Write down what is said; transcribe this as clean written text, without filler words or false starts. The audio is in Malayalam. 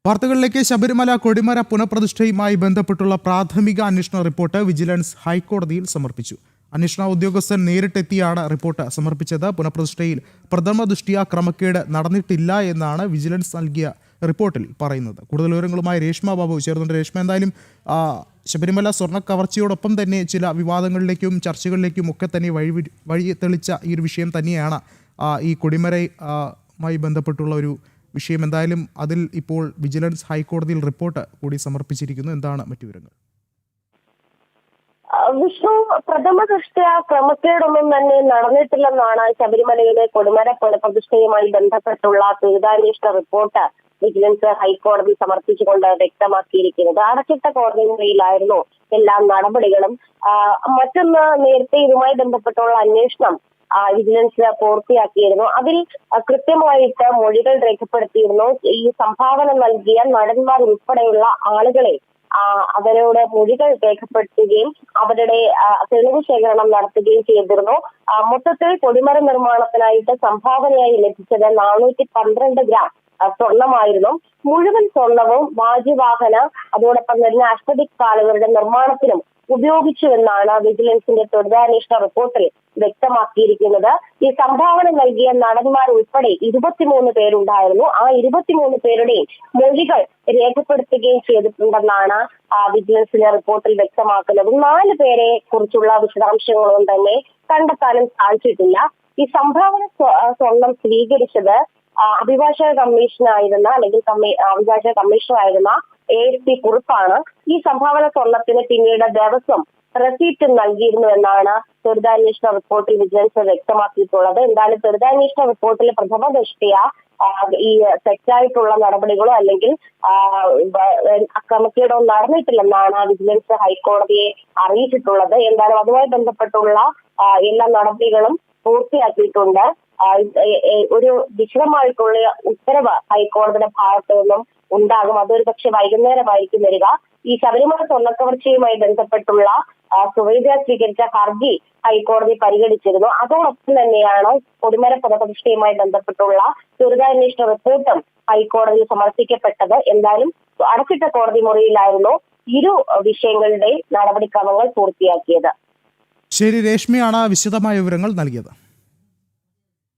വാർത്തകളിലേക്ക്. ശബരിമല കൊടിമര പുനഃപ്രതിഷ്ഠയുമായി ബന്ധപ്പെട്ടുള്ള പ്രാഥമിക അന്വേഷണ റിപ്പോർട്ട് വിജിലൻസ് ഹൈക്കോടതിയിൽ സമർപ്പിച്ചു. അന്വേഷണ ഉദ്യോഗസ്ഥൻ നേരിട്ടെത്തിയാണ് റിപ്പോർട്ട് സമർപ്പിച്ചത്. പുനഃപ്രതിഷ്ഠയിൽ പ്രഥമ ദൃഷ്ട്യാ ക്രമക്കേട് നടന്നിട്ടില്ല എന്നാണ് വിജിലൻസ് നൽകിയ റിപ്പോർട്ടിൽ പറയുന്നത്. കൂടുതൽ വിവരങ്ങളുമായി രേഷ്മ ബാബു ചേർന്നുണ്ട്. രേഷ്മ, എന്തായാലും ശബരിമല സ്വർണ്ണ കവർച്ചയോടൊപ്പം തന്നെ ചില വിവാദങ്ങളിലേക്കും ചർച്ചകളിലേക്കും ഒക്കെ തന്നെ വഴി തെളിച്ച ഈ ഒരു വിഷയം തന്നെയാണ് ഈ കൊടിമരയുമായി ബന്ധപ്പെട്ടുള്ള ഒരു വിഷയം. എന്തായാലും അതിൽ ഇപ്പോൾ വിജിലൻസ് ഹൈക്കോടതിയിൽ റിപ്പോർട്ട് കൂടി സമർപ്പിച്ചിരിക്കുന്നു. എന്താണ് മറ്റു വിവരങ്ങൾ? വിഷ്ണു, പ്രഥമ ദൃഷ്ട്യാ ക്രമക്കേടൊന്നും തന്നെ നടന്നിട്ടില്ലെന്നാണ് ശബരിമലയിലെ കൊടിമര പുനഃപ്രതിഷ്ഠയുമായി ബന്ധപ്പെട്ടുള്ള ദുരിതാന്വേഷണ റിപ്പോർട്ട് വിജിലൻസ് ഹൈക്കോടതി സമർപ്പിച്ചുകൊണ്ട് വ്യക്തമാക്കിയിരിക്കുന്നത്. അടച്ചിട്ട കോടതി മുറിയിലായിരുന്നു എല്ലാ നടപടികളും. മറ്റൊന്ന്, നേരത്തെ ഇതുമായി ബന്ധപ്പെട്ടുള്ള അന്വേഷണം വിജിലൻസ് പൂർത്തിയാക്കിയിരുന്നു. അതിൽ കൃത്യമായിട്ട് മൊഴികൾ രേഖപ്പെടുത്തിയിരുന്നു. ഈ സംഭാവന നൽകിയ നടന്മാർ ഉൾപ്പെടെയുള്ള ആളുകളെ അവരോട് മൊഴികൾ രേഖപ്പെടുത്തുകയും അവരുടെ തെളിവ് ശേഖരണം നടത്തുകയും ചെയ്തിരുന്നു. മൊത്തത്തിൽ കൊടിമര നിർമ്മാണത്തിനായിട്ട് സംഭാവനയായി ലഭിച്ചത് 412 ഗ്രാം സ്വർണമായിരുന്നു. മുഴുവൻ സ്വർണവും വാജിവാഹന അതോടൊപ്പം തന്നെ അഷ്ടദിക് പാലകരുടെ നിർമ്മാണത്തിനും ഉപയോഗിച്ചുവെന്നാണ് വിജിലൻസിന്റെ തൊഴിലന്വേഷണ റിപ്പോർട്ടിൽ വ്യക്തമാക്കിയിരിക്കുന്നത്. ഈ സംഭാവന നൽകിയ നടന്മാർ ഉൾപ്പെടെ 23 പേരുണ്ടായിരുന്നു. ആ 23 പേരുടെയും മൊഴികൾ രേഖപ്പെടുത്തുകയും ചെയ്തിട്ടുണ്ടെന്നാണ് വിജിലൻസിന്റെ റിപ്പോർട്ടിൽ വ്യക്തമാക്കുന്നത്. 4 പേരെ കുറിച്ചുള്ള വിശദാംശങ്ങളൊന്നും തന്നെ കണ്ടെത്താനും സാധിച്ചിട്ടില്ല. ഈ സംഭാവന സ്വർണം സ്വീകരിച്ചത് അഭിഭാഷക കമ്മീഷനായിരുന്ന അല്ലെങ്കിൽ അഭിഭാഷക കമ്മീഷണറായിരുന്ന ASP കുറുപ്പാണ്. ഈ സംഭാവന സ്വർണത്തിന് പിന്നീട് ദേവസ്വം റെസീപ്റ്റ് നൽകിയിരുന്നു എന്നാണ് ദുരിതാന്വേഷണ റിപ്പോർട്ടിൽ വിജിലൻസ് വ്യക്തമാക്കിയിട്ടുള്ളത്. എന്തായാലും ദുരിതാന്വേഷണ റിപ്പോർട്ടിൽ പ്രഥമ ദൃഷ്ട്യാ ഈ തെറ്റായിട്ടുള്ള നടപടികളോ അല്ലെങ്കിൽ ക്രമക്കേടോ നടന്നിട്ടില്ലെന്നാണ് വിജിലൻസ് ഹൈക്കോടതിയെ അറിയിച്ചിട്ടുള്ളത്. എന്തായാലും അതുമായി ബന്ധപ്പെട്ടുള്ള എല്ലാ നടപടികളും പൂർത്തിയാക്കിയിട്ടുണ്ട്. ഒരു വിശദമായിട്ടുള്ള ഉത്തരവ് ഹൈക്കോടതിയുടെ ഭാഗത്തു നിന്നും ഉണ്ടാകും. അതൊരു പക്ഷെ വൈകുന്നേരമായിരിക്കും വരിക. ഈ ശബരിമല സ്വർണ്ണക്കവർച്ചയുമായി ബന്ധപ്പെട്ടുള്ള സ്വമേധയാ സ്വീകരിച്ച ഹർജി ഹൈക്കോടതി പരിഗണിച്ചിരുന്നു. അതോടൊപ്പം തന്നെയാണ് കൊടിമര പുനഃപ്രതിഷ്ഠയുമായി ബന്ധപ്പെട്ടുള്ള ദുരിതാന്വേഷണ റിപ്പോർട്ടും ഹൈക്കോടതിയിൽ സമർപ്പിക്കപ്പെട്ടത്. എന്തായാലും അടച്ചിട്ട കോടതി മുറിയിലായിരുന്നു ഇരു വിഷയങ്ങളുടെ നടപടിക്രമങ്ങൾ പൂർത്തിയാക്കിയത്. ശരി, രേഷ്മയാണ് വിശദമായ വിവരങ്ങൾ നൽകിയത്.